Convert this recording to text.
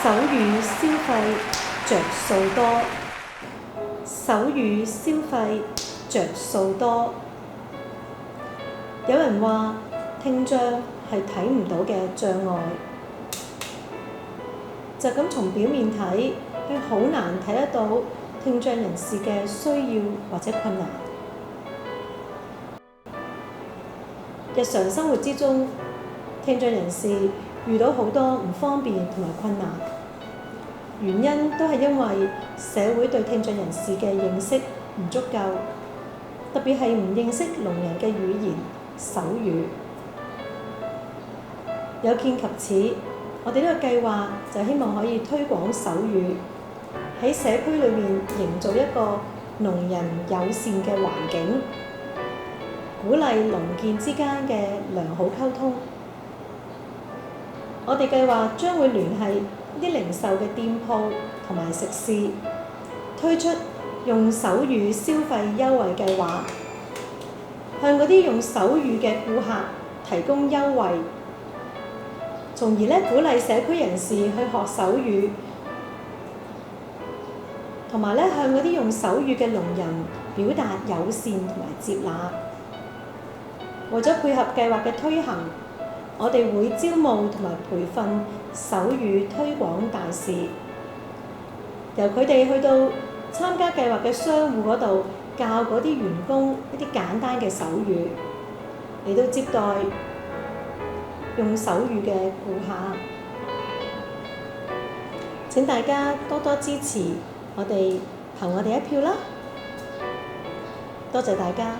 手語消費着數多，手語消費着數多。有人話聽障係睇唔到嘅障礙，就咁從表面睇，係好難睇得到聽障人士嘅需要或者困難。日常生活之中，聽障人士遇到好多唔方便同埋困難，原因都係因為社會對聽障人士嘅認識唔足夠，特別係唔認識聾人嘅語言手語。有見及此，我哋呢個計劃就希望可以推廣手語，喺社區裏面營造一個聾人友善嘅環境，鼓勵聾健之間嘅良好溝通。我哋計劃將會聯繫啲零售嘅店鋪同埋食肆，推出用手語消費優惠計劃，向嗰啲用手語嘅顧客提供優惠，從而鼓勵社區人士去學手語，同埋向嗰啲用手語嘅聾人表達友善同埋接納。為咗配合計劃嘅推行，我哋會招募同埋培訓手語推廣大使，由佢哋去到參加計劃嘅商戶嗰度教嗰啲員工一啲簡單嘅手語，嚟到接待用手語嘅顧客。請大家多多支持我哋，憑我哋一票啦！多謝大家。